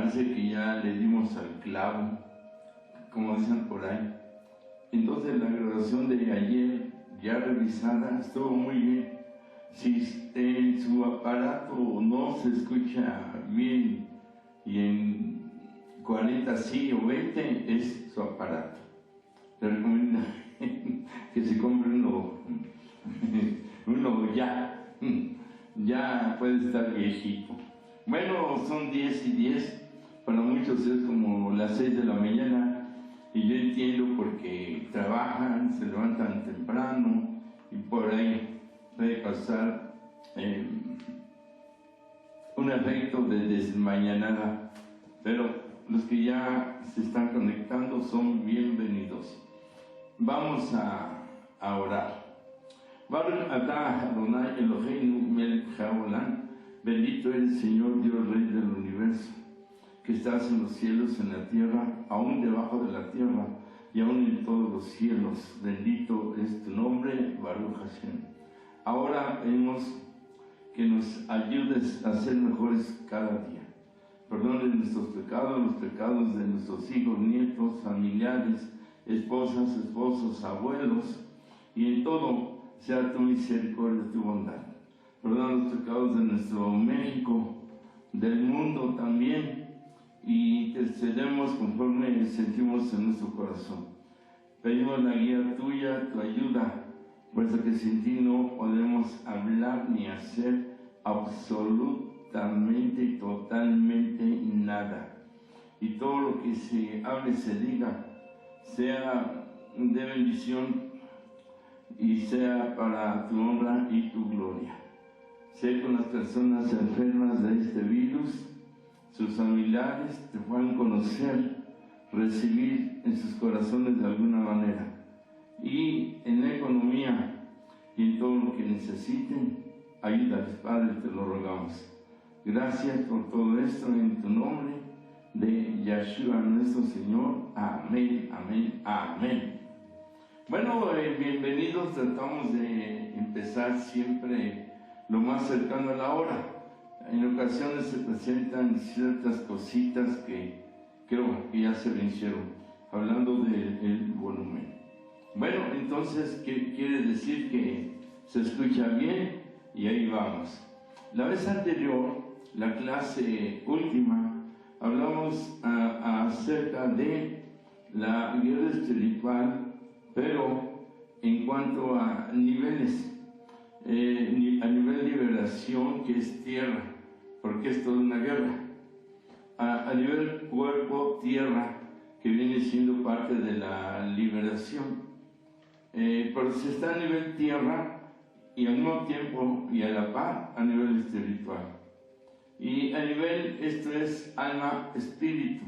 parece que ya le dimos al clavo, como dicen por ahí. Entonces la grabación de ayer, ya revisada, estuvo muy bien. Si en su aparato no se escucha bien y en 40 sí o 20 es su aparato. Le recomiendo que se compre uno ya puede estar viejito. Bueno, son 10 y 10, para muchos es como las 6 de la mañana, y yo entiendo porque trabajan, se levantan temprano y por ahí puede pasar un efecto de desmañanada, pero los que ya se están conectando son bienvenidos. Vamos a orar. Baruch atah Adonai Eloheinu melech haolam, bendito eres Señor Dios Rey del universo, que estás en los cielos, en la tierra, aún debajo de la tierra y aún en todos los cielos. Bendito es tu nombre, Baruch Hashem. Ahora pedimos que nos ayudes a ser mejores cada día. Perdone nuestros pecados, los pecados de nuestros hijos, nietos, familiares, esposas, esposos, abuelos, y en todo sea tu misericordia, tu bondad. Perdona los pecados de nuestro México, del mundo también, y intercedemos conforme sentimos en nuestro corazón. Pedimos la guía tuya, tu ayuda, puesto que sin ti no podemos hablar ni hacer absolutamente y totalmente nada. Y todo lo que se hable, se diga, sea de bendición y sea para tu honra y tu gloria. Sé con las personas enfermas de este virus, sus familiares te puedan conocer, recibir en sus corazones de alguna manera, y en la economía y en todo lo que necesiten, ayúdales, Padre, te lo rogamos. Gracias por todo esto en tu nombre de Yeshua nuestro Señor. Amén, amén, amén. Bueno, bienvenidos. Tratamos de empezar siempre lo más cercano a la hora. En ocasiones se presentan ciertas cositas que creo que ya se vencieron, hablando del volumen. Bueno, entonces, ¿qué quiere decir? Que se escucha bien y ahí vamos. La vez anterior, la clase última, hablamos acerca de la guerra espiritual, pero en cuanto a niveles, a nivel liberación, que es tierra, porque es toda una guerra, a nivel cuerpo, tierra, que viene siendo parte de la liberación, pero se está a nivel tierra y al mismo tiempo y a la par a nivel espiritual. Y a nivel, esto es alma, espíritu,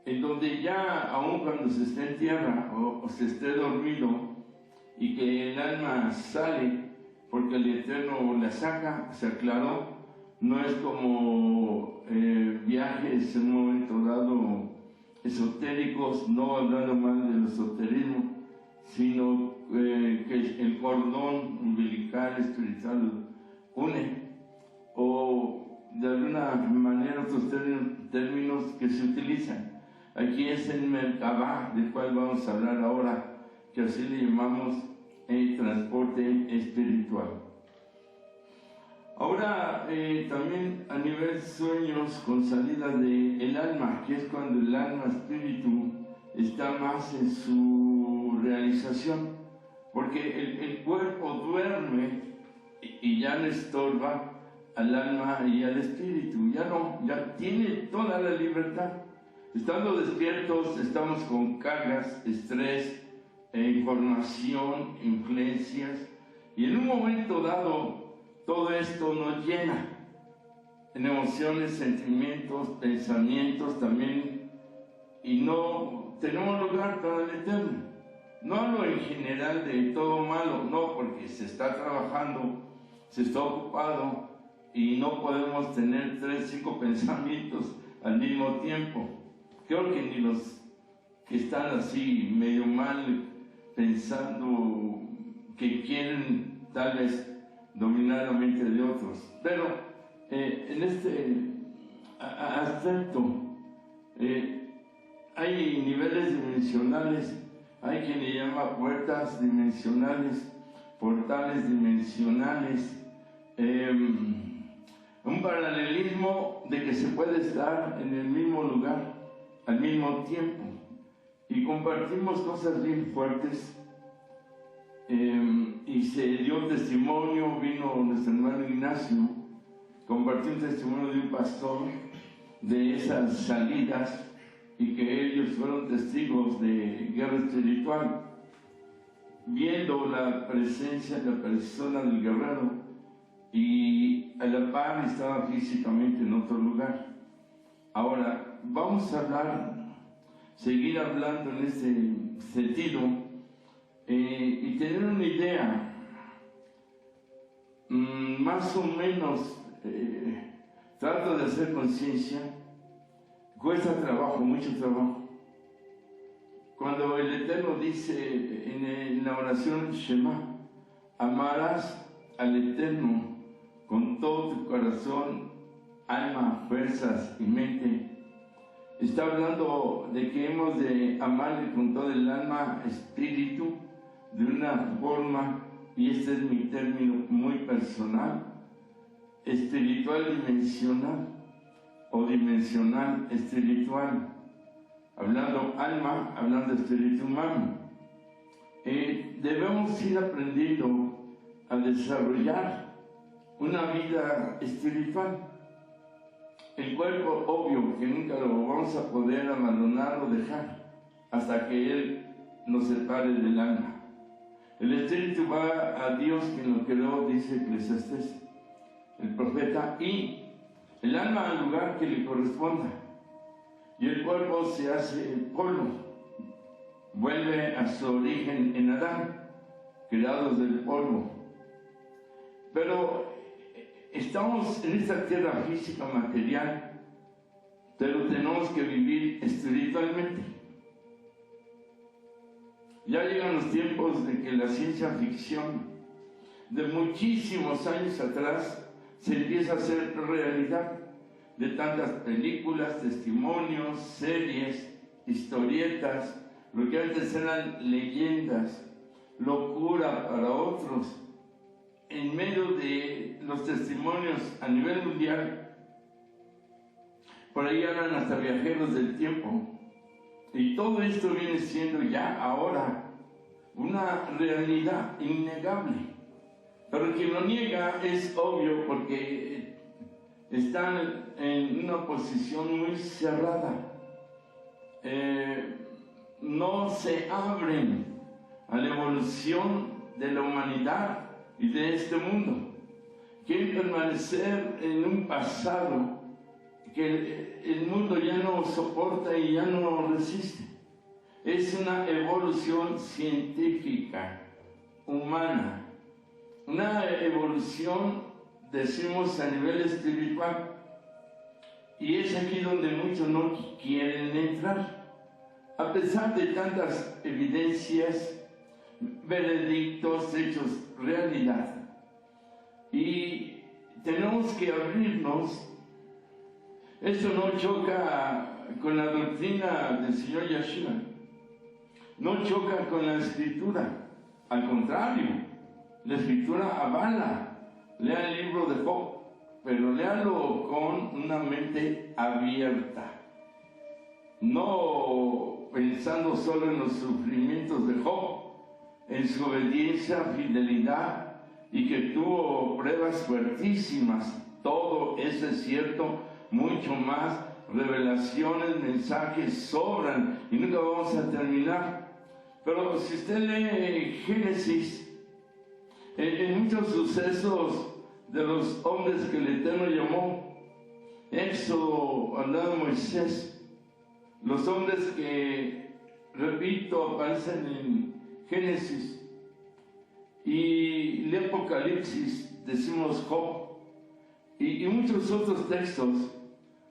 en donde ya, aun cuando se esté en tierra o se esté dormido y que el alma sale porque el Eterno la saca, se aclaró, no es como viajes en un momento dado esotéricos, no hablando mal del esoterismo, sino que el cordón umbilical espiritual une, o de alguna manera otros términos que se utilizan. Aquí es el Merkabah, del cual vamos a hablar ahora, que así le llamamos el transporte espiritual. Ahora también a nivel sueños con salida del alma, que es cuando el alma espíritu está más en su realización, porque el cuerpo duerme y ya le estorba al alma y al espíritu, ya tiene toda la libertad. Estando despiertos estamos con cargas, estrés, información, influencias, y en un momento dado todo esto nos llena en emociones, sentimientos, pensamientos también, y no tenemos lugar para el Eterno. No hablo en general de todo malo, no, porque se está trabajando, se está ocupado y no podemos tener 3, 5 pensamientos al mismo tiempo. Creo que ni los que están así medio mal pensando que quieren tal vez dominar la mente de otros. Pero en este aspecto. Hay niveles dimensionales, hay quien le llama puertas dimensionales, portales dimensionales, un paralelismo de que se puede estar en el mismo lugar al mismo tiempo, y compartimos cosas bien fuertes. Y se dio testimonio, vino nuestro hermano Ignacio, compartió un testimonio de un pastor de esas salidas, y que ellos fueron testigos de guerra espiritual, viendo la presencia de la persona del guerrero, y a la par estaba físicamente en otro lugar. Ahora, vamos a seguir hablando en este sentido, y tener una idea, más o menos, trato de hacer conciencia. Cuesta trabajo, mucho trabajo. Cuando el Eterno dice en la oración Shema, amarás al Eterno con todo tu corazón, alma, fuerzas y mente, está hablando de que hemos de amarle con todo el alma, espíritu, de una forma, y este es mi término muy personal, espiritual dimensional, o dimensional espiritual, hablando alma, hablando espíritu humano. Debemos ir aprendiendo a desarrollar una vida espiritual. El cuerpo, obvio que nunca lo vamos a poder abandonar o dejar hasta que Él nos separe del alma. El espíritu va a Dios, quien lo creó, dice Eclesiastés, el profeta, y el alma al lugar que le corresponda, y el cuerpo se hace polvo, vuelve a su origen en Adán, creados del polvo. Pero estamos en esta tierra física, material, pero tenemos que vivir espiritualmente. Ya llegan los tiempos de que la ciencia ficción de muchísimos años atrás se empieza a hacer realidad, de tantas películas, testimonios, series, historietas, lo que antes eran leyendas, locura para otros. En medio de los testimonios a nivel mundial, por ahí hablan hasta viajeros del tiempo, y todo esto viene siendo ya ahora una realidad innegable. Pero quien lo niega es obvio, porque están en una posición muy cerrada. No se abren a la evolución de la humanidad y de este mundo. Quieren permanecer en un pasado que el mundo ya no soporta y ya no resiste. Es una evolución científica, humana. Una evolución, decimos, a nivel espiritual, y es aquí donde muchos no quieren entrar, a pesar de tantas evidencias, veredictos, hechos, realidad. Y tenemos que abrirnos. Esto no choca con la doctrina del Señor Yeshua, no choca con la Escritura, al contrario. La Escritura avala. Lea el libro de Job, pero léalo con una mente abierta, no pensando solo en los sufrimientos de Job, en su obediencia, fidelidad, y que tuvo pruebas fuertísimas. Todo eso es cierto, mucho más, revelaciones, mensajes sobran y nunca vamos a terminar. Pero si usted lee Génesis, en muchos sucesos de los hombres que el Eterno llamó, Éxodo, hablando de Moisés, los hombres que, repito, aparecen en Génesis, y el Apocalipsis, decimos Job, y muchos otros textos,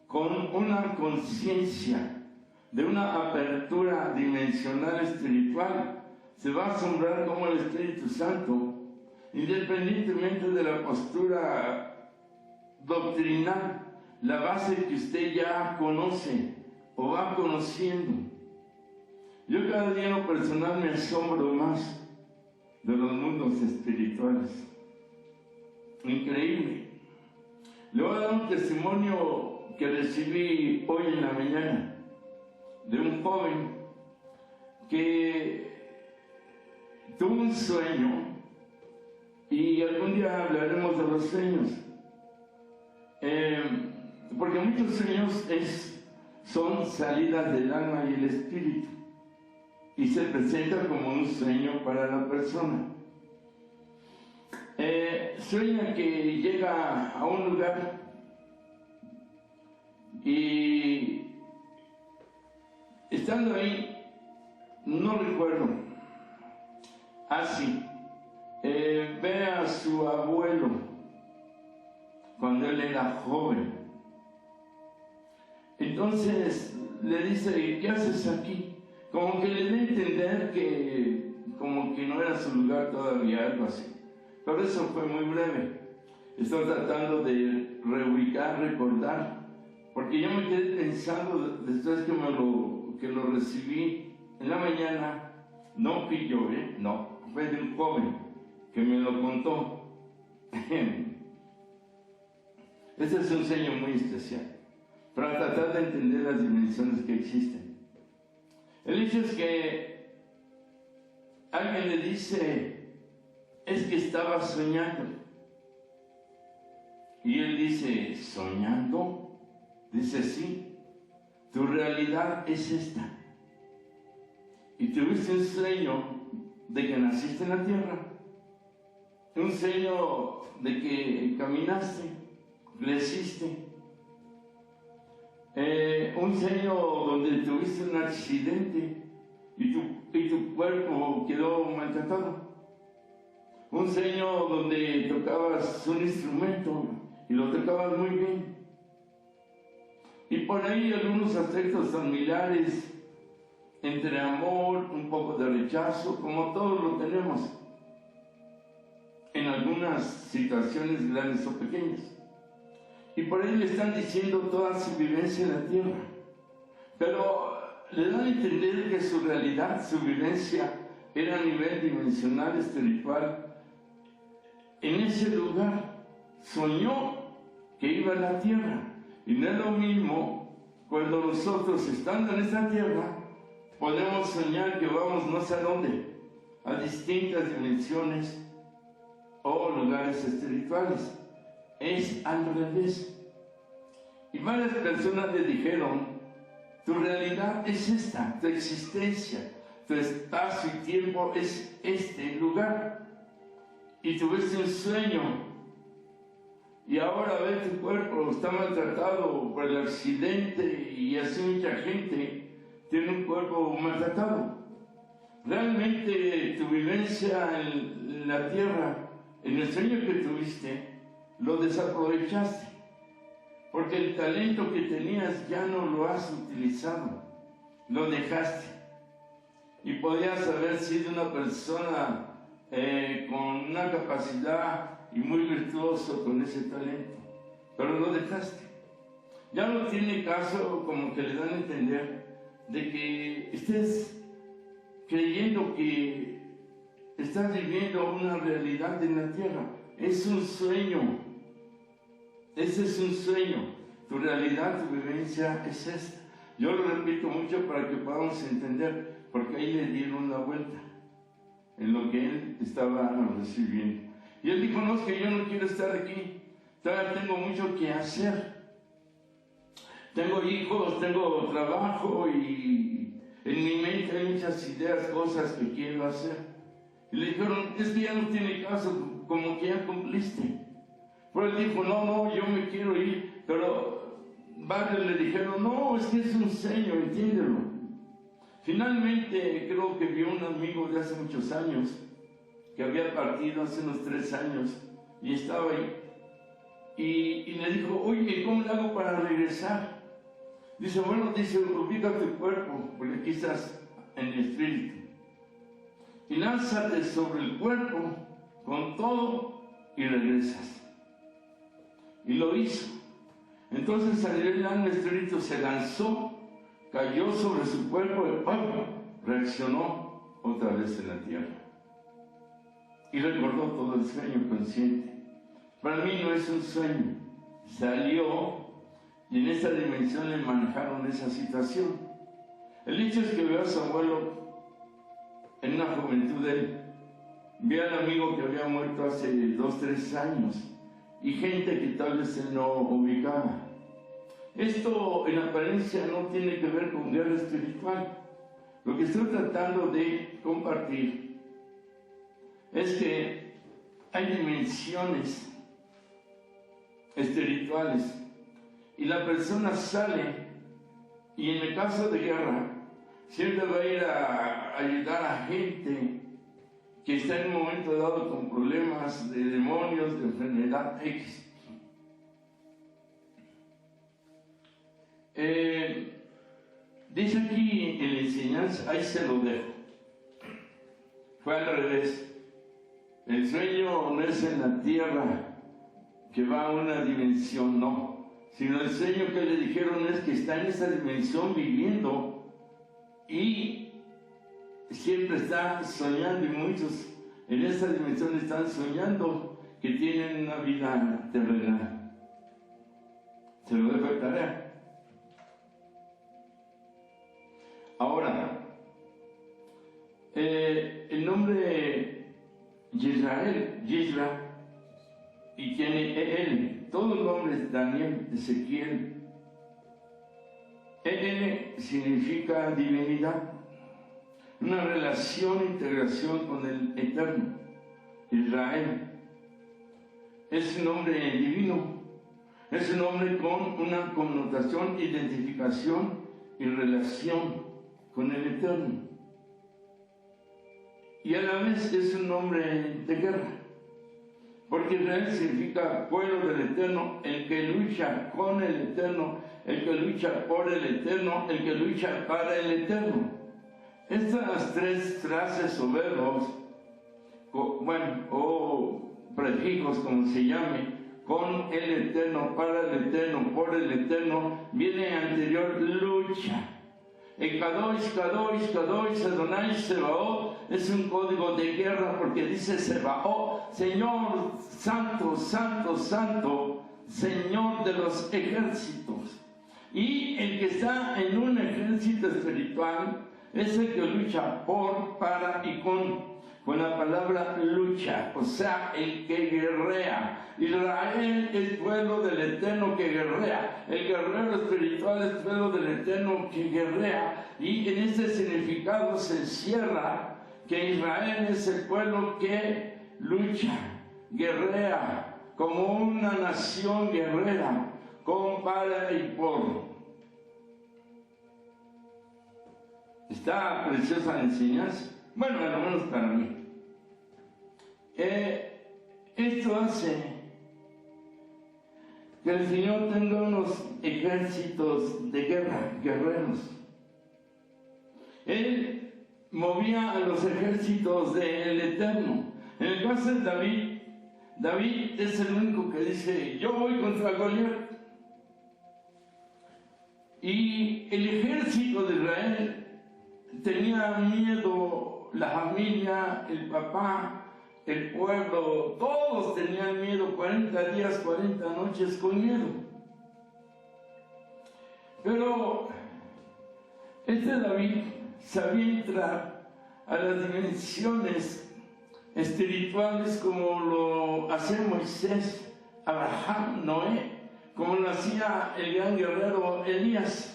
con una conciencia de una apertura dimensional espiritual, se va a asombrar cómo el Espíritu Santo, independientemente de la postura doctrinal, la base que usted ya conoce o va conociendo. Yo cada día en lo personal me asombro más de los mundos espirituales. Increíble. Le voy a dar un testimonio que recibí hoy en la mañana de un joven que tuvo un sueño, y algún día hablaremos de los sueños, porque muchos sueños son salidas del alma y el espíritu, y se presentan como un sueño para la persona. Sueña que llega a un lugar y estando ahí, no recuerdo, así, ve a su abuelo cuando él era joven. Entonces le dice: ¿qué haces aquí? Como que le da a entender que como que no era su lugar todavía, algo así. Pero eso fue muy breve. Estoy tratando de reubicar, recordar, porque yo me quedé pensando después que lo recibí en la mañana. No fui yo, no, fue de un joven que me lo contó. Este es un sueño muy especial, para tratar de entender las dimensiones que existen. El hecho es que alguien le dice: es que estaba soñando. Y él dice: ¿soñando? Dice: sí, tu realidad es esta. Y tuviste un sueño de que naciste en la tierra, un sueño de que caminaste, creciste, un sueño donde tuviste un accidente y tu cuerpo quedó maltratado, un sueño donde tocabas un instrumento y lo tocabas muy bien, y por ahí algunos aspectos familiares, entre amor, un poco de rechazo, como todos lo tenemos en algunas situaciones grandes o pequeñas. Y por ahí le están diciendo toda su vivencia en la tierra, pero le dan a entender que su realidad, su vivencia, era a nivel dimensional, espiritual. En ese lugar soñó que iba a la tierra, y no es lo mismo cuando nosotros, estando en esta tierra, podemos soñar que vamos no sé a dónde, a distintas dimensiones o lugares espirituales. Es al revés. Y varias personas le dijeron: tu realidad es esta, tu existencia, tu espacio y tiempo es este lugar. Y tuviste un sueño, y ahora ves tu cuerpo está maltratado por el accidente, y así mucha gente tiene un cuerpo maltratado. Realmente tu vivencia en la tierra, en el sueño que tuviste, lo desaprovechaste, porque el talento que tenías ya no lo has utilizado, lo dejaste. Y podías haber sido una persona con una capacidad y muy virtuoso con ese talento, pero lo dejaste. Ya no tiene caso, como que le dan a entender, de que estés creyendo que estás viviendo una realidad en la tierra. Es un sueño. Ese es un sueño. Tu realidad, tu vivencia es esta. Yo lo repito mucho para que podamos entender, porque ahí le dieron la vuelta en lo que él estaba recibiendo. Y él dijo: no, es que yo no quiero estar aquí, todavía tengo mucho que hacer. Tengo hijos, tengo trabajo, y en mi mente hay muchas ideas, cosas que quiero hacer. Y le dijeron: es que ya no tiene caso, como que ya cumpliste. Pero él dijo: no, yo me quiero ir. Pero varios le dijeron: no, es que es un sueño, entiéndelo. Finalmente creo que vio un amigo de hace muchos años, que había partido hace unos 3 años, y estaba ahí. Y le dijo: oye, ¿cómo le hago para regresar? Dice: bueno, ubica tu cuerpo, porque aquí estás en el espíritu, y lánzate sobre el cuerpo con todo y regresas. Y lo hizo. Entonces salió el alma espíritu, se lanzó, cayó sobre su cuerpo y ¡pum!, reaccionó otra vez en la tierra. Y recordó todo el sueño consciente. Para mí no es un sueño. Salió y en esta dimensión le manejaron esa situación. El hecho es que veo a su abuelo en una juventud de él. Vi al amigo que había muerto hace 2, 3 años y gente que tal vez él no ubicaba. Esto en apariencia no tiene que ver con guerra espiritual. Lo que estoy tratando de compartir es que hay dimensiones espirituales y la persona sale, y en el caso de guerra siempre va a ir a ayudar a gente que está en un momento dado con problemas de demonios, de enfermedad X. Dice aquí en la enseñanza, ahí se lo dejo. Fue al revés. El sueño no es en la tierra que va a una dimensión, no. Sino el sueño que le dijeron es que está en esa dimensión viviendo y siempre está soñando, y muchos en esa dimensión están soñando que tienen una vida terrenal. Se lo dejo de tarea. Ahora, el nombre Israel, Yisra, y tiene él, todos los nombres, Daniel, Ezequiel. Significa divinidad, una relación, integración con el Eterno. Israel es un nombre divino, es un nombre con una connotación, identificación y relación con el Eterno. Y a la vez es un nombre de guerra, porque Israel significa pueblo del Eterno, el que lucha con el Eterno, el que lucha por el Eterno, el que lucha para el Eterno. Estas 3 frases o verbos, o prefijos, como se llame, con el Eterno, para el Eterno, por el Eterno, viene anterior lucha. El Kadosh, Kadosh, Kadosh, Adonai, Sebaot, es un código de guerra porque dice Sebaot, Señor, Santo, Santo, Santo, Señor de los ejércitos. Y el que está en un ejército espiritual es el que lucha por, para y con la palabra lucha, o sea, el que guerrea. Israel es pueblo del Eterno que guerrea. El guerrero espiritual es pueblo del Eterno que guerrea. Y en este significado se encierra que Israel es el pueblo que lucha, guerrea, como una nación guerrera, con, para y por. Está preciosa la enseñanza. Bueno, al menos para mí. Esto hace que el Señor tenga unos ejércitos de guerra, guerreros. Él movía a los ejércitos del Eterno. En el caso de David, David es el único que dice, yo voy contra Goliat. Y el ejército de Israel tenía miedo, la familia, el papá, el pueblo, todos tenían miedo, 40 días, 40 noches con miedo. Pero David sabía entrar a las dimensiones espirituales como lo hacía Moisés, Abraham, Noé, como lo hacía el gran guerrero Elías.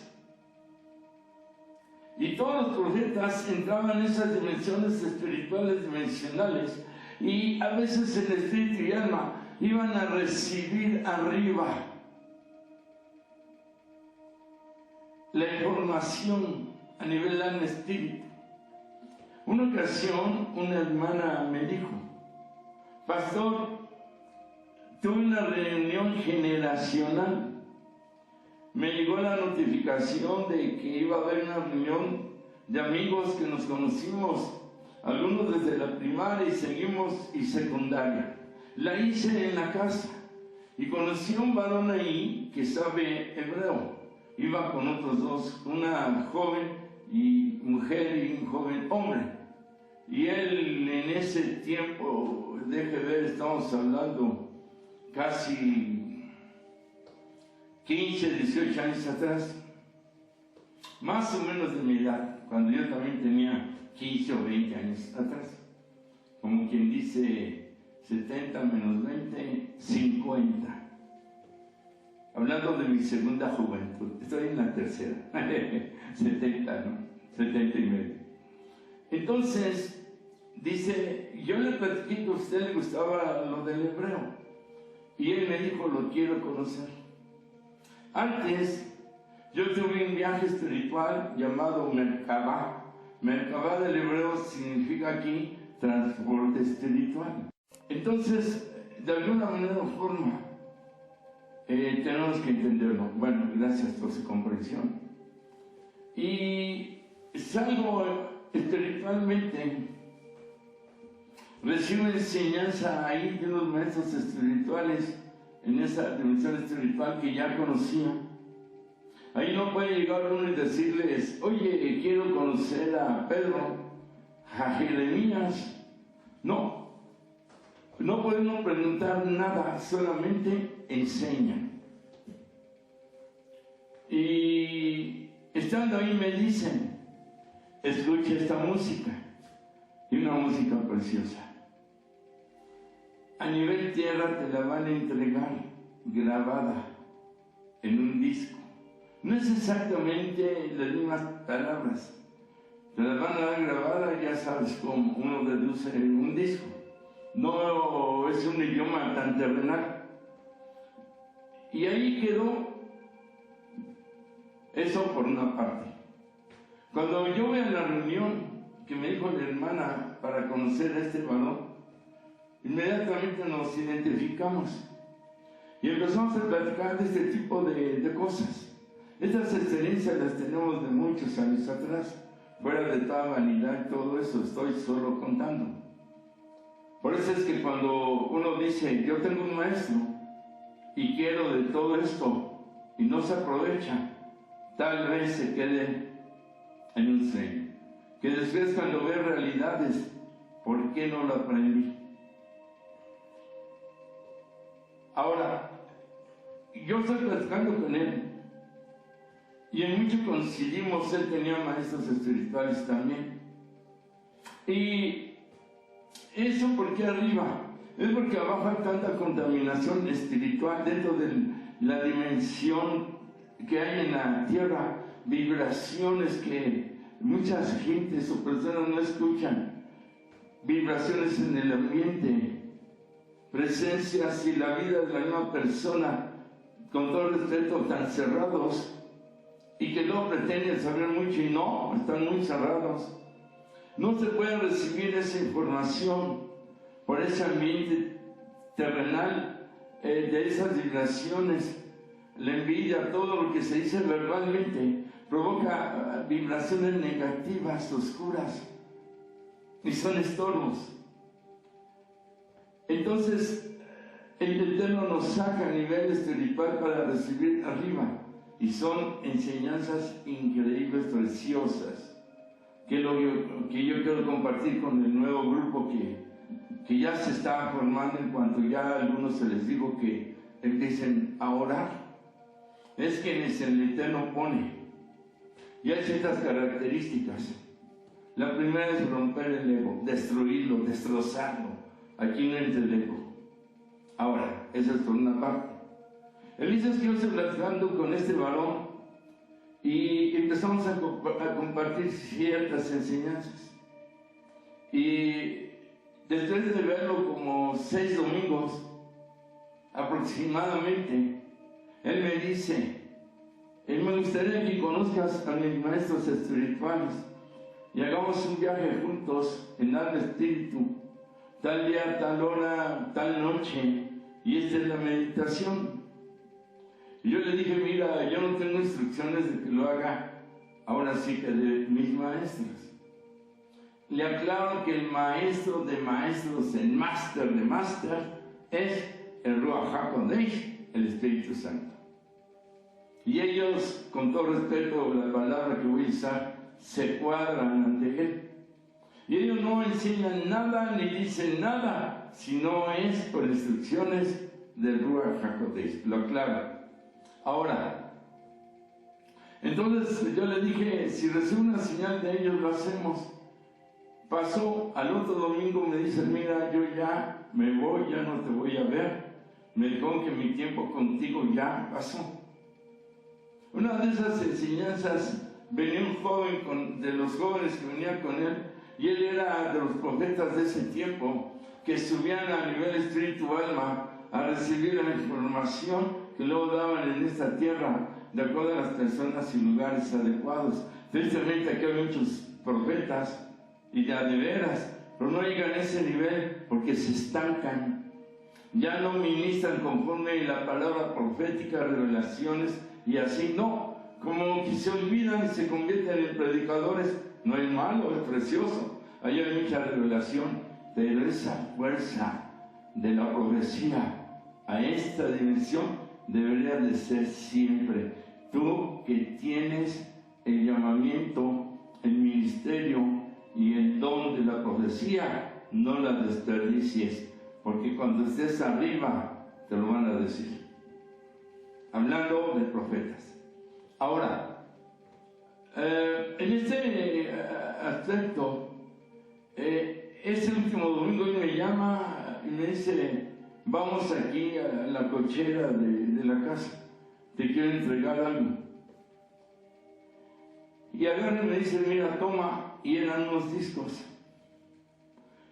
Y todos los profetas entraban en esas dimensiones espirituales dimensionales, y a veces en espíritu y alma iban a recibir arriba la información a nivel alma espíritu. Una ocasión una hermana me dijo, pastor, tuve una reunión generacional. Me llegó la notificación de que iba a haber una reunión de amigos que nos conocimos, algunos desde la primaria y seguimos y secundaria. La hice en la casa Y conocí a un varón ahí que sabe hebreo. Iba con otros dos, una joven y mujer y un joven hombre. Y él en ese tiempo, deje ver, estamos hablando casi 15, 18 años atrás, más o menos de mi edad, cuando yo también tenía 15 o 20 años atrás. Como quien dice 70 menos 20, 50. Hablando de mi segunda juventud, estoy en la tercera, 70, ¿no? 70 y medio. Entonces, dice, yo le platiqué que a usted le gustaba lo del hebreo. Y él me dijo, lo quiero conocer. Antes, yo tuve un viaje espiritual llamado Merkabah. Merkabah del hebreo significa aquí transporte espiritual. Entonces, de alguna manera o forma, tenemos que entenderlo. Bueno, gracias por su comprensión. Y salgo espiritualmente, recibo enseñanza ahí de unos maestros espirituales en esa dimensión espiritual que ya conocía. Ahí no puede llegar uno y decirles, oye, quiero conocer a Pedro, a Jeremías. No, no podemos preguntar nada, solamente enseñan. Y estando ahí me dicen, escucha esta música, y una música preciosa. A nivel tierra te la van a entregar grabada en un disco. No es exactamente las mismas palabras, te las van a dar grabada, ya sabes cómo uno deduce un disco. No es un idioma tan terrenal. Y ahí quedó eso por una parte. Cuando yo voy a la reunión que me dijo la hermana para conocer a este varón, inmediatamente nos identificamos y empezamos a platicar de este tipo de cosas. Estas experiencias las tenemos de muchos años atrás, fuera de toda vanidad y todo eso, estoy solo contando. Por eso es que cuando uno dice, yo tengo un maestro y quiero de todo esto y no se aprovecha, tal vez se quede en un sueño. Que después cuando ve realidades, ¿por qué no lo aprendí? Ahora, yo estoy platicando con él y en mucho coincidimos, él tenía maestros espirituales también. Y eso, ¿por qué arriba? Es porque abajo hay tanta contaminación espiritual dentro de la dimensión que hay en la tierra, vibraciones que muchas gentes o personas no escuchan, vibraciones en el ambiente, presencias y la vida de la misma persona, con todo respeto, tan cerrados, y que luego pretenden saber mucho y no, están muy cerrados. No se puede recibir esa información por ese ambiente terrenal, de esas vibraciones, la envidia, todo lo que se dice verbalmente, provoca vibraciones negativas, oscuras, y son estorbos. Entonces, el Eterno nos saca a nivel espiritual para recibir arriba, y son enseñanzas increíbles, preciosas, que yo quiero compartir con el nuevo grupo que ya se está formando, en cuanto ya a algunos se les dijo que empiecen a orar. Es quienes el Eterno pone. Y hay ciertas características. La primera es romper el ego, destruirlo, destrozarlo. Aquí no entra el ego. Ahora, esa es por una parte. Él dice que yo estoy platicando con este varón y empezamos a compartir ciertas enseñanzas. Y después de verlo como 6 domingos aproximadamente, él me dice, me gustaría que conozcas a mis maestros espirituales y hagamos un viaje juntos en alma espíritu, tal día, tal hora, tal noche, y esta es la meditación. Y yo le dije, mira, yo no tengo instrucciones de que lo haga, ahora sí que de mis maestros. Le aclaro que el maestro de maestros, el máster de máster, es el Ruach HaKodesh, el Espíritu Santo. Y ellos, con todo respeto, la palabra que voy a usar, se cuadran ante Él. Y ellos no enseñan nada ni dicen nada, si no es por instrucciones del Ruach HaKodesh. Lo aclaro. Ahora, entonces yo le dije, si recibo una señal de ellos, lo hacemos. Pasó al otro domingo, me dice, mira, yo ya me voy, ya no te voy a ver. Me dijo que mi tiempo contigo ya pasó. Una de esas enseñanzas, venía un joven de los jóvenes que venía con él, y él era de los profetas de ese tiempo, que subían a nivel espíritu alma a recibir la información que luego daban en esta tierra, de acuerdo a las personas y lugares adecuados. Tristemente aquí hay muchos profetas, y ya de veras, pero no llegan a ese nivel porque se estancan. Ya no ministran conforme la palabra profética, revelaciones, y así no, como que se olvidan y se convierten en predicadores. No es malo, es precioso, ahí hay mucha revelación, pero esa fuerza de la profecía a esta dimensión debería de ser siempre. Tú que tienes el llamamiento, el ministerio y el don de la profecía, no la desperdicies, porque cuando estés arriba te lo van a decir. Hablando de profetas. Ahora, en este aspecto, ese último domingo él me llama y me dice, vamos aquí a la cochera de la casa, te quiero entregar algo. Y agarra y me dice, mira, toma, y eran unos discos.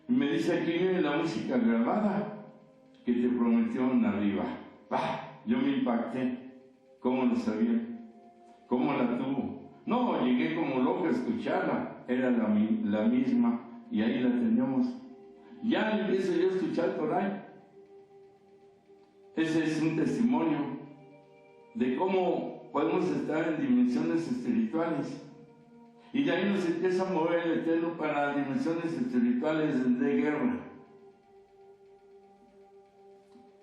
Y me dice, aquí viene la música grabada que te prometieron arriba. ¡Bah! Yo me impacté. ¿Cómo lo sabía? ¿Cómo la tuvo? No, llegué como loco a escucharla. Era la misma, y ahí la teníamos. Ya empiezo yo a escuchar por ahí. Ese es un testimonio de cómo podemos estar en dimensiones espirituales. Y de ahí nos empieza a mover el Eterno para dimensiones espirituales de guerra.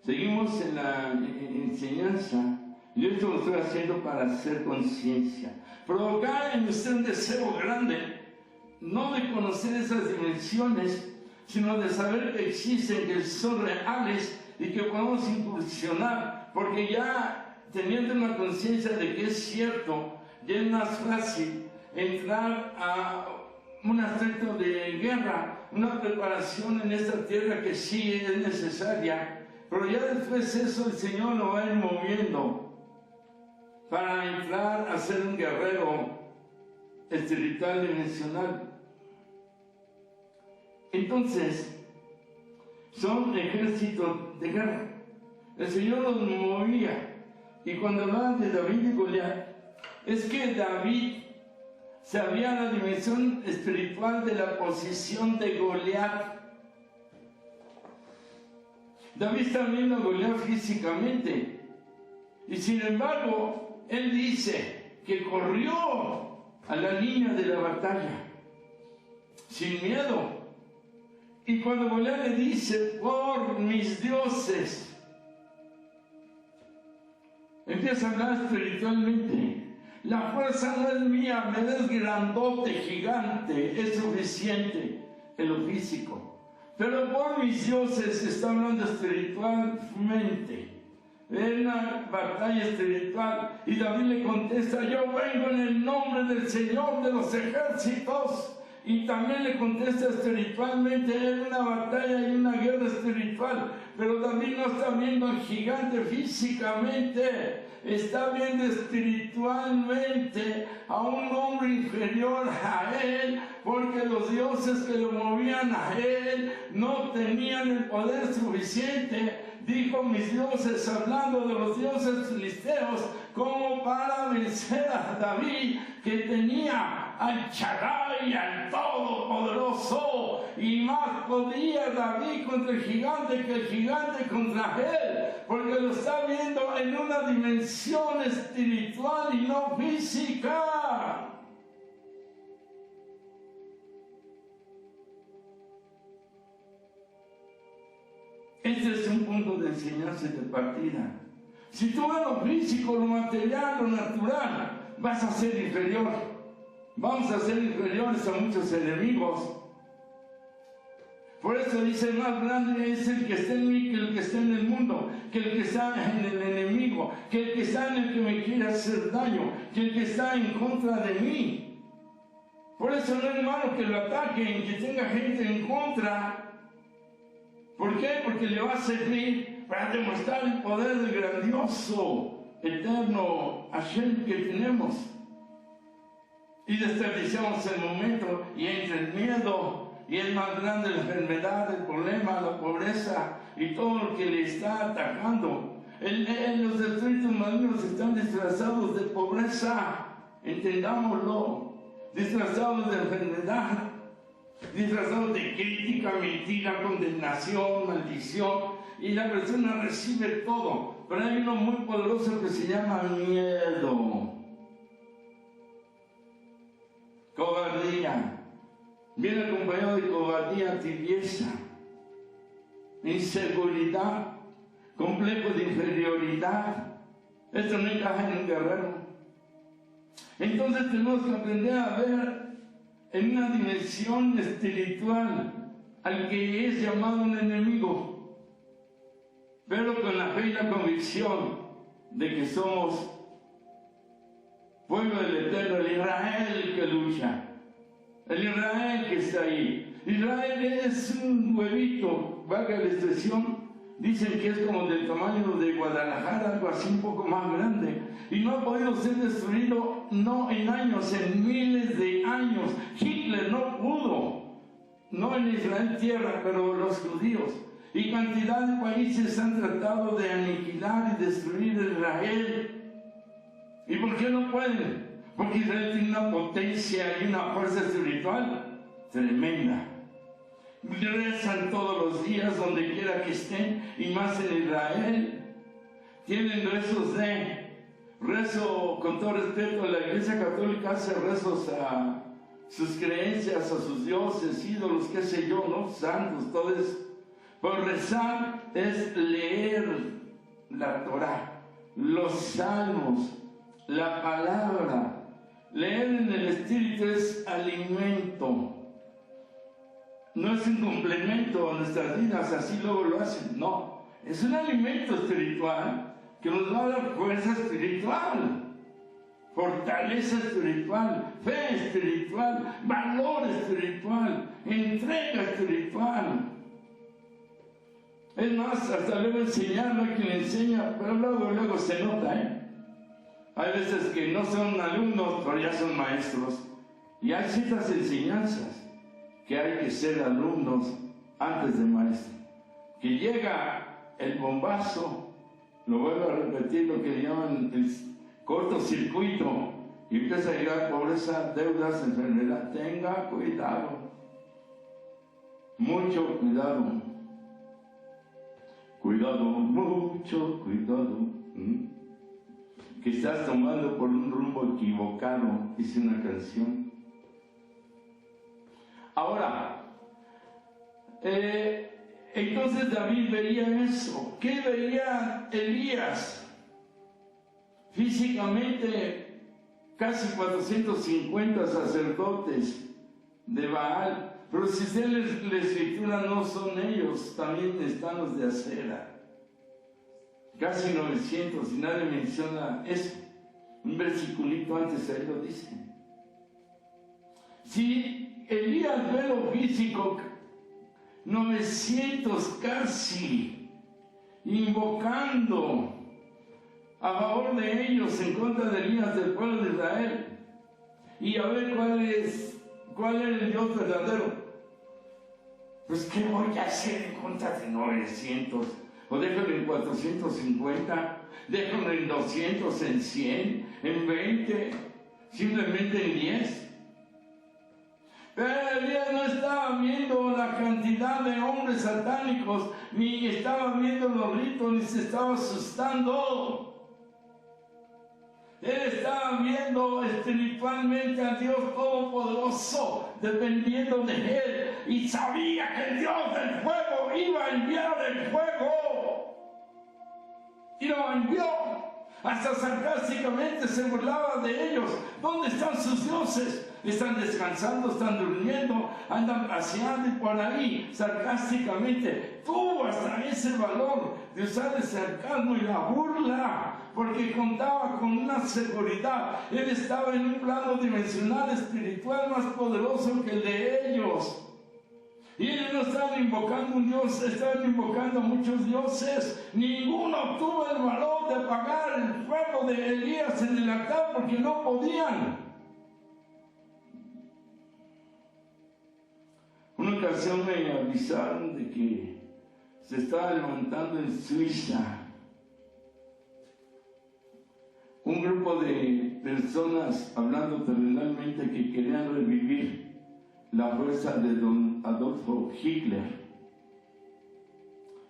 Seguimos en la enseñanza. Yo esto lo estoy haciendo para hacer conciencia. Provocar en usted un deseo grande, no de conocer esas dimensiones, sino de saber que existen, que son reales y que podemos incursionar. Porque ya teniendo una conciencia de que es cierto, ya es más fácil entrar a un aspecto de guerra, una preparación en esta tierra que sí es necesaria, pero ya después eso el Señor lo va a ir moviendo para entrar a ser un guerrero espiritual dimensional. Entonces, son ejércitos de guerra. El Señor los movía. Y cuando hablaban de David y Goliat, es que David sabía la dimensión espiritual de la posición de Goliat. David está viendo a Goliat físicamente. Y sin embargo, él dice que corrió a la línea de la batalla sin miedo. Y cuando Goliat le dice, por mis dioses, empieza a hablar espiritualmente. La fuerza no es mía, me des grandote, gigante, es suficiente en lo físico. Pero por mis dioses está hablando espiritualmente. Es una batalla espiritual. Y David le contesta, yo vengo en el nombre del Señor de los ejércitos. Y también le contesta espiritualmente, es una batalla y una guerra espiritual. Pero David no está viendo al gigante físicamente, está viendo espiritualmente a un hombre inferior a él, porque los dioses que lo movían a él no tenían el poder suficiente. Dijo mis dioses, hablando de los dioses filisteos, como para vencer a David, que tenía al Shaddai, al Todopoderoso, y más podía David contra el gigante que el gigante contra él, porque lo está viendo en una dimensión espiritual y no física. Este es un punto de enseñanza y de partida. Si tú ves lo físico, lo material, lo natural, vas a ser inferior. Vamos a ser inferiores a muchos enemigos. Por eso dice, más grande es el que está en mí que el que está en el mundo, que el que está en el enemigo, que el que está en el que me quiere hacer daño, que el que está en contra de mí. Por eso no es malo que lo ataquen, que tenga gente en contra. ¿Por qué? Porque le va a servir para demostrar el poder del grandioso, eterno Hashem que tenemos. Y desperdiciamos el momento y entra el miedo. Y es más grande la enfermedad, el problema, la pobreza y todo lo que le está atacando. Los espíritus malignos están disfrazados de pobreza, entendámoslo, disfrazados de enfermedad, disfrazados de crítica, mentira, condenación, maldición, y la persona recibe todo. Pero hay uno muy poderoso que se llama miedo, cobardía. Viene acompañado de cobardía, tibieza, inseguridad, complejo de inferioridad. Esto no encaja en un guerrero. Entonces tenemos que aprender a ver en una dimensión espiritual al que es llamado un enemigo, pero con la fe y la convicción de que somos pueblo del Eterno, el Israel que lucha. El Israel que está ahí. Israel es un huevito, valga la expresión. Dicen que es como del tamaño de Guadalajara, algo así un poco más grande. Y no ha podido ser destruido, no en años, en miles de años. Hitler no pudo. No en Israel tierra, pero los judíos. Y cantidad de países han tratado de aniquilar y destruir Israel. ¿Y por qué no pueden? Porque Israel tiene una potencia y una fuerza espiritual tremenda. Rezan todos los días donde quiera que estén, y más en Israel. Tienen rezo con todo respeto. La Iglesia Católica hace rezos a sus creencias, a sus dioses, ídolos, qué sé yo, ¿no? Santos, todo eso. Pero rezar es leer la Torah, los salmos, la palabra. Leer en el Espíritu es alimento, no es un complemento a nuestras vidas, así luego lo hacen, no, es un alimento espiritual que nos va a dar fuerza espiritual, fortaleza espiritual, fe espiritual, valor espiritual, entrega espiritual. Es más, hasta luego enseñarlo a quien le enseña, pero luego se nota, Hay veces que no son alumnos, pero ya son maestros. Y hay ciertas enseñanzas que hay que ser alumnos antes de maestro. Que llega el bombazo, lo vuelvo a repetir, lo que llaman el cortocircuito, y empieza a llegar pobreza, deudas, enfermedad. Tenga cuidado, mucho cuidado. Cuidado, mucho cuidado. Que estás tomando por un rumbo equivocado, dice una canción. Ahora, entonces David veía eso. ¿Qué veía Elías? Físicamente, casi 450 sacerdotes de Baal. Pero si usted la escritura, no son ellos, también están los de Acera. Casi 900, y nadie menciona eso. Un versiculito antes ahí lo dice. Si Elías ve lo físico, 900 casi, invocando a favor de ellos, en contra de Elías, del pueblo de Israel, y a ver cuál es el Dios verdadero. Pues, ¿qué voy a hacer en contra de 900? O déjalo en 450, déjalo en 200, en 100, en 20, simplemente en 10. Pero Elías no estaba viendo la cantidad de hombres satánicos, ni estaba viendo los ritos, ni se estaba asustando. Él estaba viendo espiritualmente a Dios Todopoderoso, dependiendo de Él, y sabía que el Dios del fuego iba a enviar el fuego. Y lo envió. Hasta sarcásticamente se burlaba de ellos. ¿Dónde están sus dioses? Están descansando, están durmiendo, andan paseando y por ahí, sarcásticamente. Tuvo hasta ese valor de usar el sarcasmo y la burla, porque contaba con una seguridad. Él estaba en un plano dimensional espiritual más poderoso que el de ellos. Y ellos no estaban invocando un Dios, estaban invocando a muchos dioses. Ninguno tuvo el valor de apagar el fuego de Elías en el altar porque no podían. Una ocasión me avisaron de que se estaba levantando en Suiza un grupo de personas, hablando terrenalmente, que querían revivir la fuerza de don Adolfo Hitler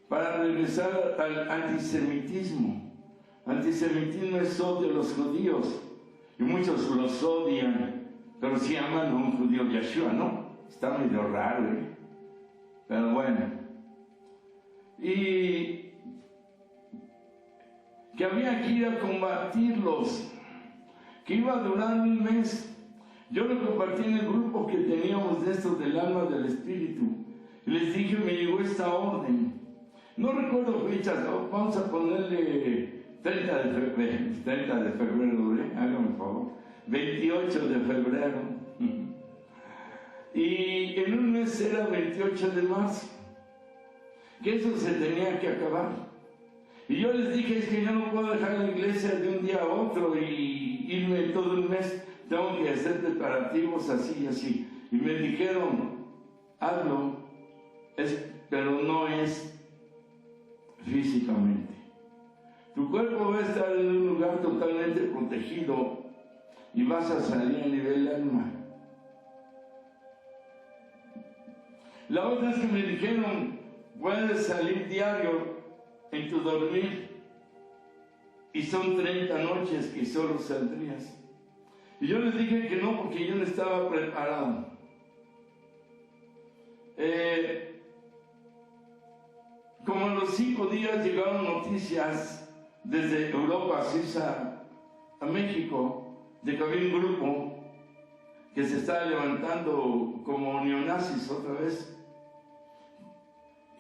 para regresar al antisemitismo. Antisemitismo es odio a los judíos, y muchos los odian, pero si aman a un judío, Yeshua, ¿no? Está medio raro, pero bueno. Y que había que ir a combatirlos, que iba a durar un mes. Yo lo compartí en el grupo que teníamos de estos del alma del espíritu, y les dije, me llegó esta orden. No recuerdo fechas, vamos a ponerle 30 de febrero, hágame el favor, 28 de febrero. Y en un mes era 28 de marzo, que eso se tenía que acabar. Y yo les dije, es que yo no puedo dejar la iglesia de un día a otro y irme todo un mes, tengo que hacer preparativos así y así. Y me dijeron, hazlo, pero no es físicamente. Tu cuerpo va a estar en un lugar totalmente protegido y vas a salir a nivel alma. La otra es que me dijeron, puedes salir diario en tu dormir, y son 30 noches que solo saldrías. Y yo les dije que no, porque yo no estaba preparado. Como a los 5 días llegaron noticias desde Europa, Suiza, a México, de que había un grupo que se estaba levantando como neonazis otra vez.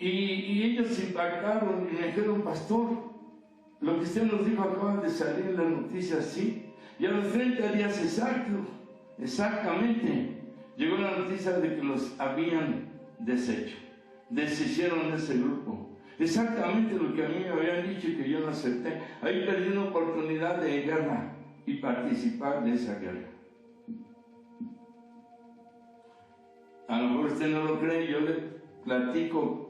Y ellos se impactaron y me dijeron, pastor, lo que usted nos dijo acaba de salir en las noticias, sí. Y a los 30 días exactamente, llegó la noticia de que los habían deshecho. Deshicieron ese grupo. Exactamente lo que a mí me habían dicho y que yo no acepté. Ahí perdí una oportunidad de guerra y participar de esa guerra. A lo mejor usted no lo cree, yo le platico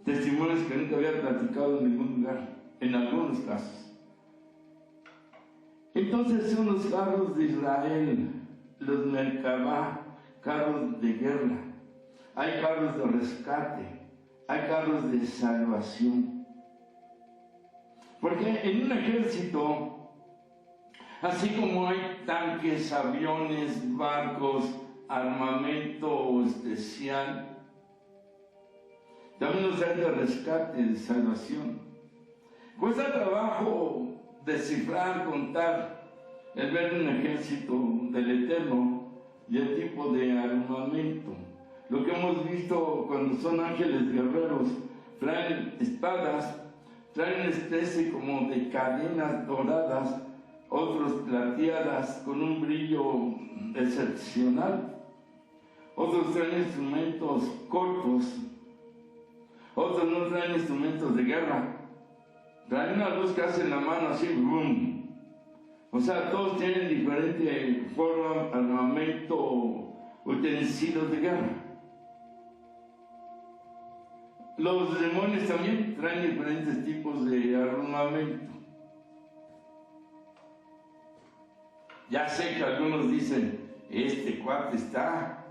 testimonios que nunca había platicado en ningún lugar, en algunos casos. Entonces son los carros de Israel, los Merkabah, carros de guerra. Hay carros de rescate, hay carros de salvación. Porque en un ejército, así como hay tanques, aviones, barcos, armamento especial, también los hay de rescate, de salvación. Cuesta trabajo descifrar, contar, el ver un ejército del Eterno y el tipo de armamento. Lo que hemos visto cuando son ángeles guerreros, traen espadas, traen una especie como de cadenas doradas, otros plateadas con un brillo excepcional. Otros traen instrumentos cortos, otros no traen instrumentos de guerra. Traen una luz que hace en la mano así, boom. O sea, todos tienen diferente forma, armamento, utensilios de guerra. Los demonios también traen diferentes tipos de armamento. Ya sé que algunos dicen, este cuate está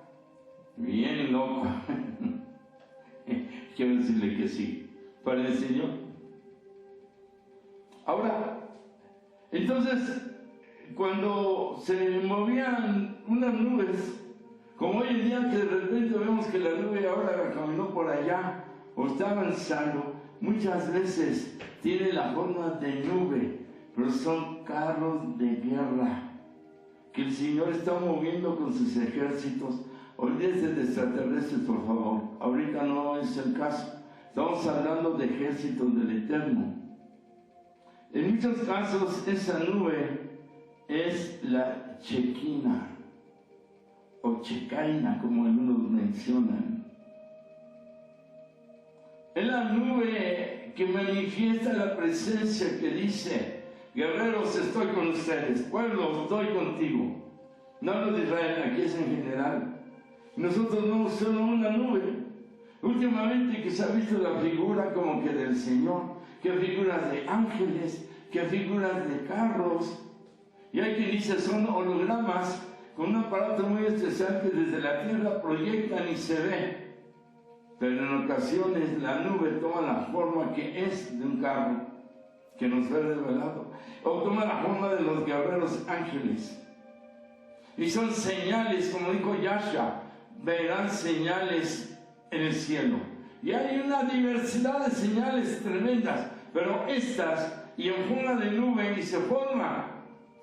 bien loco. Quiero decirle que sí, para el Señor. Ahora, Entonces, cuando se movían unas nubes, como hoy en día que de repente vemos que la nube ahora caminó por allá o está avanzando, muchas veces tiene la forma de nube, pero son carros de guerra que el Señor está moviendo con sus ejércitos. Olvídese de extraterrestres, por favor. Ahorita no es el caso. Estamos hablando de ejércitos del Eterno. En muchos casos, esa nube es la Chequina o Checaina, como algunos mencionan. Es la nube que manifiesta la presencia, que dice: guerreros, estoy con ustedes, pueblo, estoy contigo. No hablo de Israel, aquí es en general. Nosotros no somos una nube. Últimamente que se ha visto la figura como que del Señor, que figuras de ángeles, que figuras de carros. Y hay quien dice son hologramas con un aparato muy especial que desde la tierra proyectan y se ve. Pero en ocasiones la nube toma la forma que es de un carro, que nos ve revelado, o toma la forma de los guerreros ángeles. Y son señales, como dijo Yahshua, verán señales en el cielo. Y hay una diversidad de señales tremendas, pero estas, y en forma de nube, y se forman,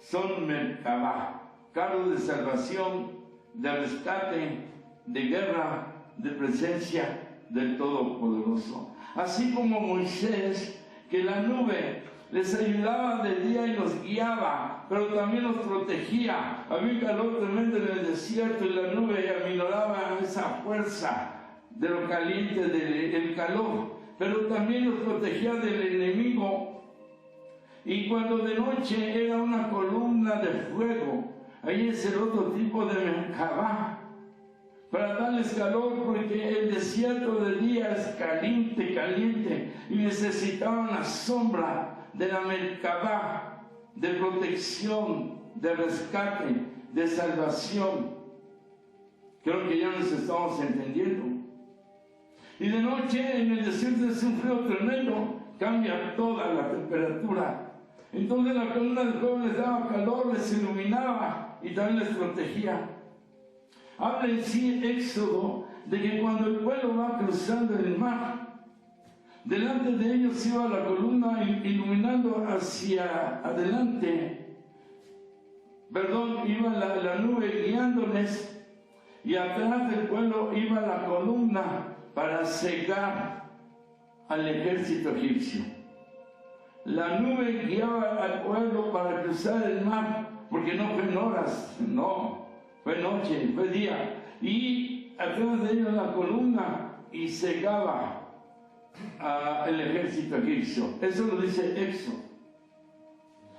son Merkabah, carros de salvación, de rescate, de guerra, de presencia del Todopoderoso. Así como Moisés, que la nube les ayudaba de día y los guiaba, pero también los protegía. Había un calor tremendo en el desierto y la nube aminoraba esa fuerza de lo caliente del calor, pero también los protegía del enemigo. Y cuando de noche era una columna de fuego, ahí es el otro tipo de Merkabah, para darles calor, porque el desierto de día es caliente, caliente, y necesitaban la sombra de la Merkabah, de protección, de rescate, de salvación. Creo que ya nos estamos entendiendo. Y de noche en el desierto es un frío tremendo, cambia toda la temperatura. Entonces la columna de fuego les daba calor, les iluminaba y también les protegía. Habla en sí Éxodo de que cuando el pueblo va cruzando el mar, delante de ellos iba la columna iluminando hacia adelante, iba la nube guiándoles, y atrás del pueblo iba la columna para cegar al ejército egipcio. La nube guiaba al pueblo para cruzar el mar, porque no fue en horas, no, fue noche, fue día, y atrás de ellos la columna y cegaba al ejército egipcio. Eso lo dice Éxodo.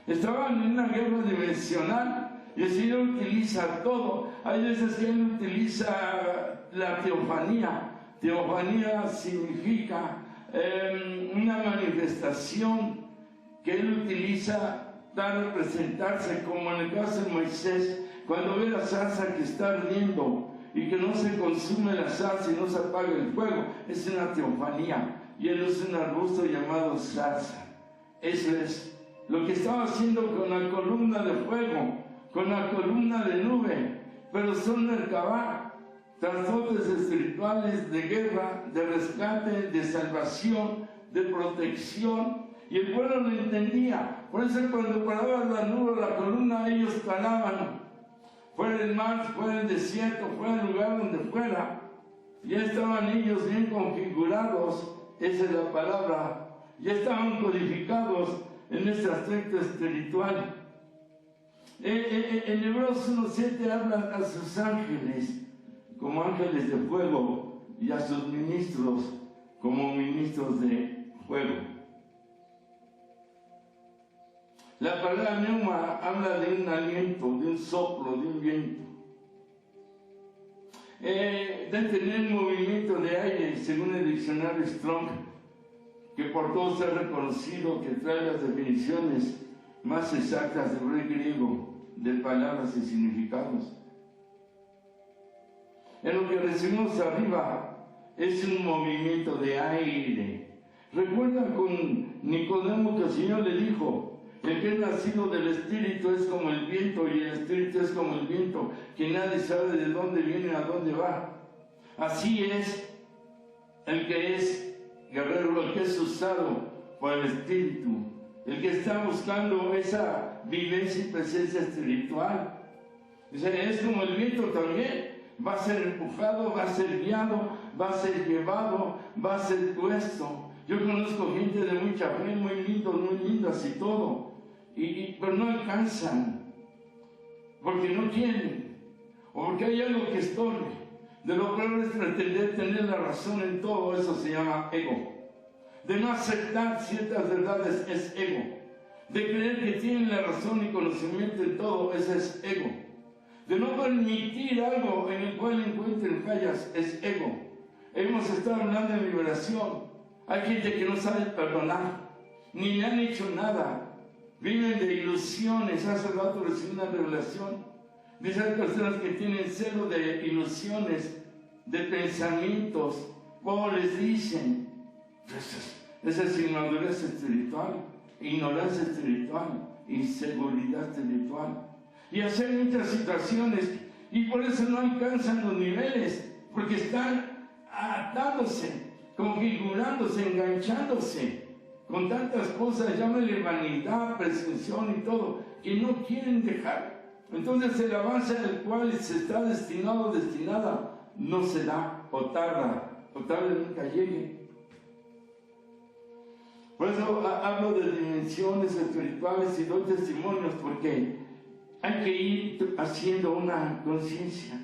Estaban en una guerra dimensional y el Señor utiliza todo. Hay veces que Él utiliza la teofanía. Teofanía significa una manifestación que Él utiliza para presentarse, como en el caso de Moisés, cuando ve la zarza que está ardiendo y que no se consume la zarza y no se apaga el fuego. Es una teofanía, y Él usa un arbusto llamado zarza. Eso es lo que estaba haciendo con la columna de fuego, con la columna de nube. Pero son Merkabah, transportes espirituales de guerra, de rescate, de salvación, de protección. Y el pueblo lo entendía. Por eso cuando paraba la nube o la columna, ellos paraban. Fuera del mar, fuera del desierto, fuera del lugar donde fuera. Ya estaban ellos bien configurados, esa es la palabra. Ya estaban codificados en este aspecto espiritual. En Hebreos 1:7 habla a sus ángeles como ángeles de fuego y a sus ministros como ministros de fuego. La palabra neuma habla de un aliento, de un soplo, de un viento. De tener movimiento de aire, según el diccionario Strong, que por todos se ha reconocido que trae las definiciones más exactas del hebreo y griego de palabras y significados. En lo que recibimos arriba es un movimiento de aire. Recuerda con Nicodemo que el Señor le dijo: El que es nacido del Espíritu es como el viento, y el Espíritu es como el viento, que nadie sabe de dónde viene, a dónde va. Así es el que es guerrero, el que es usado por el Espíritu, el que está buscando esa vivencia y presencia espiritual. Dice, es como el viento también, va a ser empujado, va a ser guiado, va a ser llevado, va a ser puesto. Yo conozco gente de mucha fe, muy lindas y todo, pero no alcanzan, porque no quieren, o porque hay algo que estorbe. De lo peor es pretender tener la razón en todo, eso se llama ego. De no aceptar ciertas verdades es ego. De creer que tienen la razón y conocimiento en todo, ese es ego. De no permitir algo en el cual encuentren fallas, es ego. Hemos estado hablando de liberación. Hay gente que no sabe perdonar, ni le han hecho nada. Viven de ilusiones. Hace rato recibí una revelación. Dice, hay personas que tienen celo de ilusiones, de pensamientos. ¿Cómo les dicen? Esa es inmadurez espiritual, ignorancia espiritual, inseguridad espiritual. Y así hay muchas situaciones, y por eso no alcanzan los niveles, porque están atándose, configurándose, enganchándose con tantas cosas, llámale vanidad, presunción y todo, que no quieren dejar. Entonces el avance al cual se está destinado o destinada no se da, o tarda, o tal vez nunca llegue. Por eso hablo de dimensiones espirituales y doy testimonios, porque hay que ir haciendo una conciencia.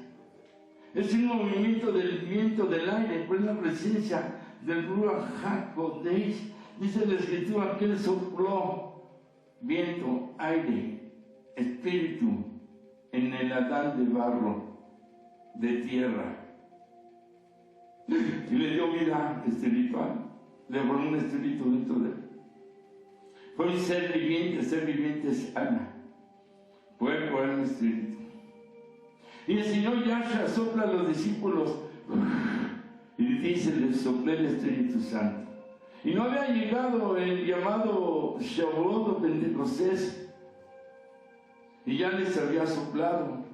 Es un movimiento del viento del aire, pues la presencia del Ruach HaKodesh. Dice la Escritura que Él sopló viento, aire, espíritu en el Adán de barro, de tierra, y le dio vida espiritual. Le formó un espíritu dentro de él. Fue un ser viviente es alma, cuerpo, alma, espíritu. Y el Señor Yahshua sopla a los discípulos y dice, les soplé el Espíritu Santo. Y no había llegado el llamado Shavuot o Pentecostés, y ya les había soplado,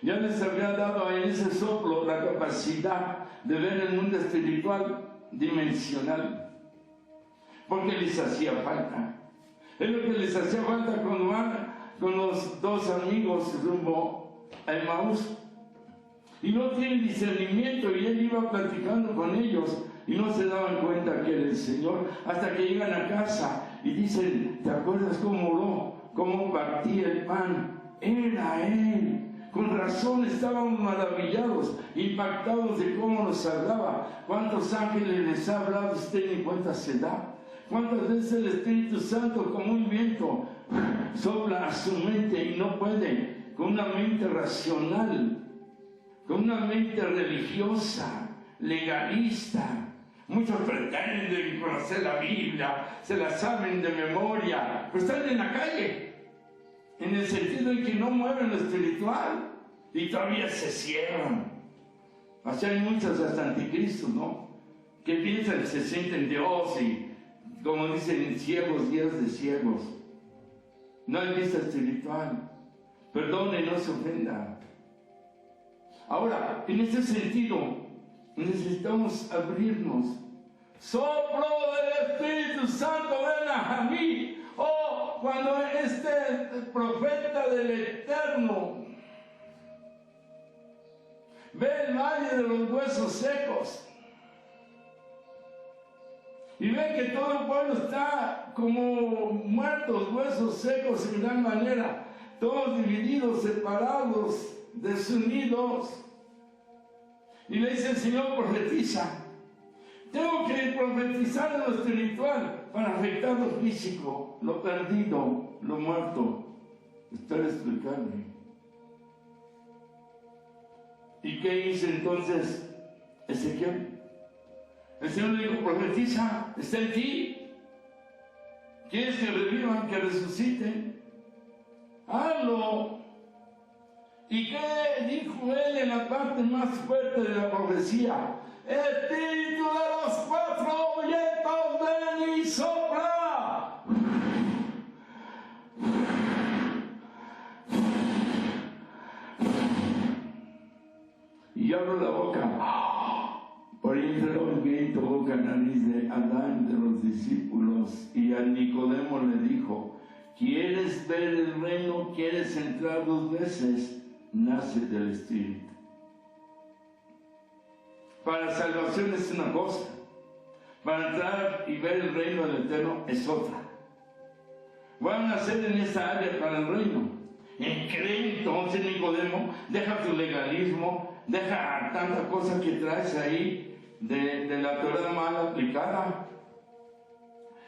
ya les había dado en ese soplo la capacidad de ver el mundo espiritual dimensional, porque les hacía falta. Es lo que les hacía falta cuando van con los dos amigos rumbo a Emaús, y no tienen discernimiento, y él iba platicando con ellos y no se daban cuenta que era el Señor, hasta que llegan a casa y dicen, ¿te acuerdas cómo oró? ¿Cómo partía el pan? Era Él. Con razón estaban maravillados, impactados de cómo nos hablaba. ¿Cuántos ángeles les ha hablado? Usted ni cuenta se da. ¿Cuántas veces el Espíritu Santo, como un viento, sopla a su mente y no puede, con una mente racional, con una mente religiosa, legalista? Muchos pretenden conocer la Biblia, se la saben de memoria, pero están en la calle, en el sentido de que no mueven lo espiritual y todavía se cierran. Así hay muchos hasta anticristos, ¿no? Que piensan, se sienten Dios y, como dicen, ciegos, guías de ciegos. No hay vista espiritual. Perdone, no se ofenda. Ahora, en ese sentido, necesitamos abrirnos. Soplo del Espíritu Santo, ven a mí. Oh, cuando este profeta del Eterno ve el valle de los huesos secos y ve que todo el pueblo está como muertos, huesos secos en gran manera, todos divididos, separados, desunidos, y le dice el Señor, profetiza. Tengo que profetizar en lo espiritual para afectar lo físico, lo perdido, lo muerto. Espera explicarme. ¿Y qué hizo entonces Ezequiel? El Señor le dijo, profetiza, está en ti. ¿Quieres que revivan, que resuciten? Hazlo. ¿Y qué dijo él en la parte más fuerte de la profecía? Espíritu de los cuatro vientos, ven y sopla. Y yo abro la boca, por ahí entró el viento, boca, nariz de Adán, de los discípulos, y a Nicodemo le dijo: ¿quieres ver el reino? ¿Quieres entrar 2 veces? Nace del Espíritu. Para salvación es una cosa, para entrar y ver el reino del Eterno es otra. Van a nacer en esa área para el reino. Cree entonces, Nicodemo, deja tu legalismo, deja tanta cosa que traes ahí de la Torah mal aplicada.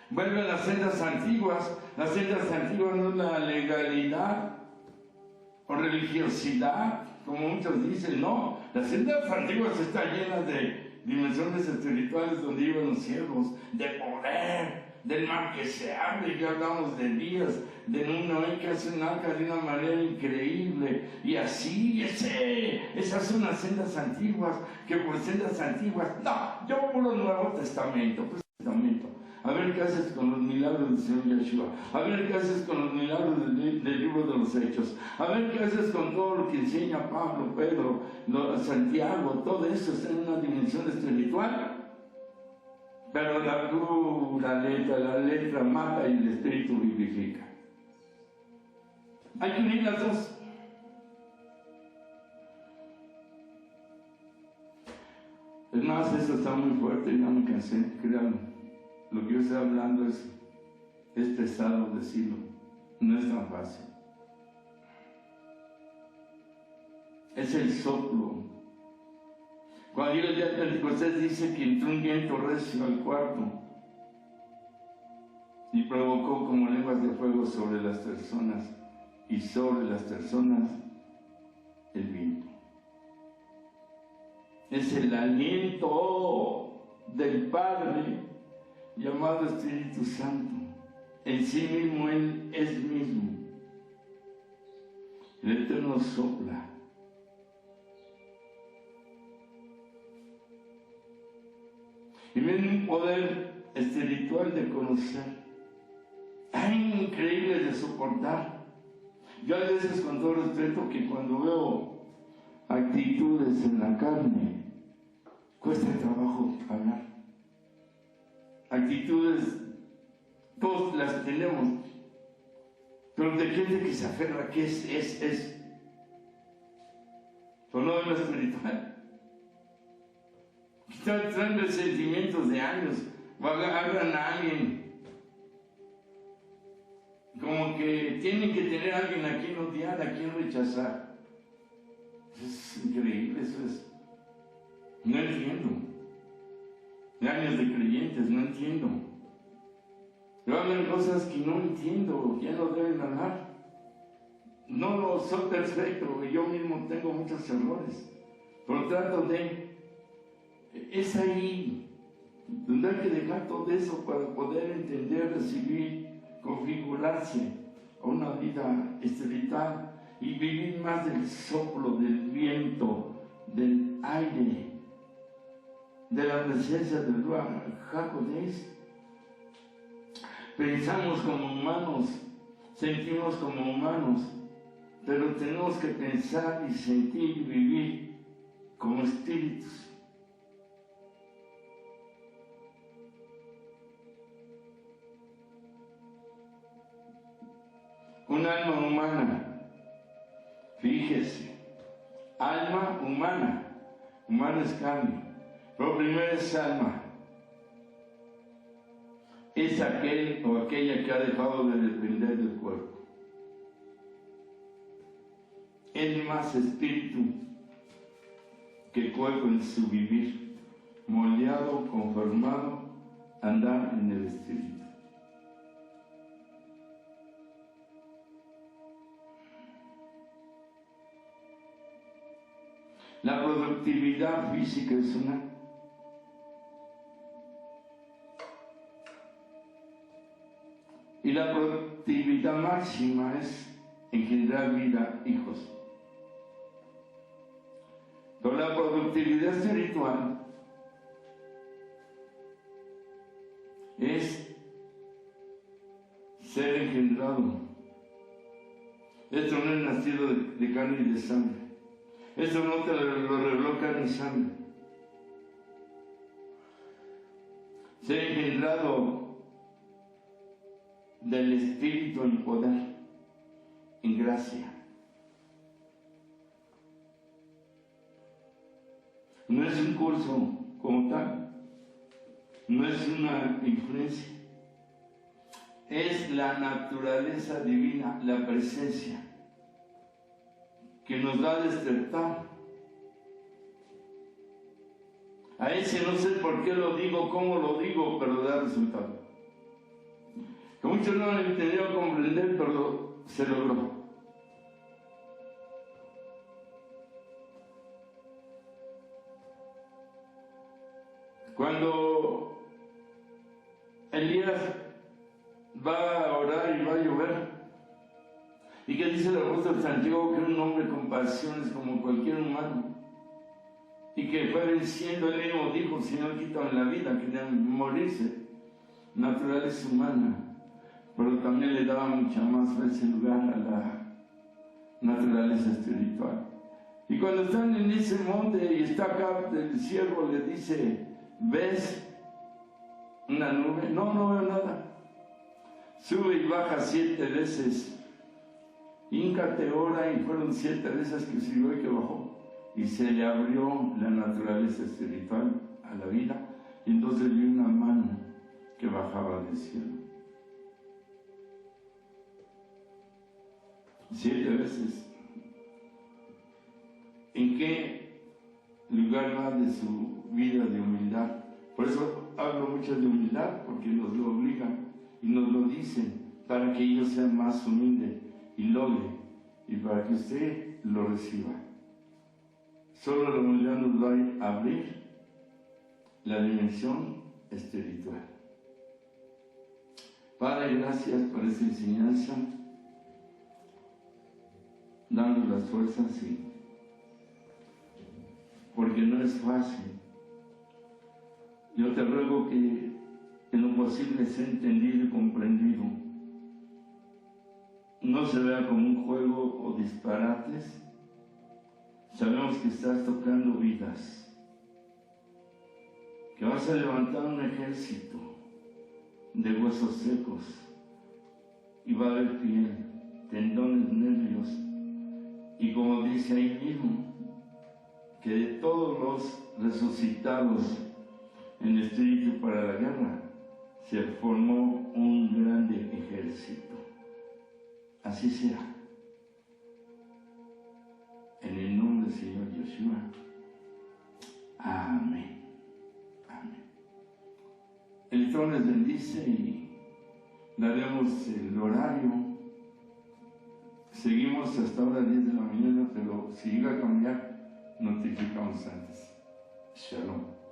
Vuelve a las sendas antiguas. Las sendas antiguas no es la legalidad o religiosidad, como muchos dicen, no. Las sendas antiguas están llenas de dimensiones espirituales donde iban los siervos, de poder, del mal que se abre. Ya hablamos de días, de un Noé que hace un arca de una manera increíble, y así, esas son las sendas antiguas, que por sendas antiguas, no, yo puro Nuevo Testamento, pues Testamento. A ver qué haces con los milagros del Señor Yeshua, a ver qué haces con los milagros del libro de los Hechos, a ver qué haces con todo lo que enseña Pablo, Pedro, Santiago. Todo eso está en una dimensión espiritual. Pero la letra mata y el espíritu vivifica. Hay que unir las dos. Es más, eso está muy fuerte, ya me cansé, créanme. Lo que yo estoy hablando es pesado decirlo, no es tan fácil. Es el soplo. Cuando el día de Pentecostés dice que entró un viento recio al cuarto y provocó como lenguas de fuego sobre las personas, y sobre las personas el viento. Es el aliento del Padre llamado Espíritu Santo. En sí mismo Él es mismo. El Eterno sopla. Y viene un poder espiritual de conocer. Hay increíble de soportar. Yo a veces, con todo respeto, que cuando veo actitudes en la carne, cuesta trabajo hablar. Actitudes, todos las tenemos, pero de gente que se aferra, que es. Pero no en lo espiritual. Traen resentimientos de años, o agarran a alguien, como que tienen que tener a alguien a quien odiar, a quien rechazar. Es increíble, eso es. No entiendo. De años de creyentes, no entiendo. Pero hablan cosas que no entiendo, ya no deben hablar. No soy perfecto, yo mismo tengo muchos errores, pero trato de. Es ahí donde hay que dejar todo eso para poder entender, recibir, configurarse a una vida espiritual y vivir más del soplo, del viento, del aire, de la presencia del Ruach HaKodesh. Pensamos como humanos, sentimos como humanos, pero tenemos que pensar y sentir y vivir como espíritus. Un alma humana, fíjese, alma humana es carne, pero primero es alma. Es aquel o aquella que ha dejado de depender del cuerpo. Es más espíritu que cuerpo en su vivir, moldeado, conformado, andar en el espíritu. La productividad física es una. Y la productividad máxima es engendrar vida, hijos. Pero la productividad espiritual es ser engendrado. Esto no es nacido de carne y de sangre. Eso no te lo reveló carne y sangre. Ser engendrado del Espíritu en poder, en gracia. No es un curso como tal, no es una influencia, es la naturaleza divina, la presencia, que nos da a despertar. A ese no sé por qué lo digo, cómo lo digo, pero da resultado. Que muchos no han entendido comprender, pero se logró. Cuando Elías va a orar y va a llover, y que dice el apóstol Santiago que un hombre con pasiones como cualquier humano, y que fue venciendo, él mismo dijo: Señor, quítame la vida, quería morirse, naturaleza humana, pero también le daba mucha más veces lugar a la naturaleza espiritual. Y cuando están en ese monte y está acá, el siervo le dice: ¿ves una nube? No, no veo nada. Sube y baja 7 veces, híncate, ora, y fueron 7 veces que subió y que bajó. Y se le abrió la naturaleza espiritual a la vida, y entonces vio una mano que bajaba del cielo. 7 veces. ¿En qué lugar va de su vida de humildad? Por eso hablo mucho de humildad, porque nos lo obligan y nos lo dicen para que yo sea más humilde y logre, y para que usted lo reciba. Solo la humildad nos va a abrir la dimensión espiritual. Padre, gracias por esta enseñanza, dando las fuerzas, sí, porque no es fácil. Yo te ruego que en lo posible sea entendido y comprendido. No se vea como un juego o disparates. Sabemos que estás tocando vidas, que vas a levantar un ejército de huesos secos, y va a haber piel, tendones, nervios, y como dice ahí mismo, que de todos los resucitados en espíritu para la guerra, se formó un grande ejército. Así sea. En el nombre del Señor Yeshua. Amén. Amén. El Señor les bendice y daremos el horario. Seguimos hasta ahora 10 de la mañana, pero si llega a cambiar, notificamos antes. Shalom.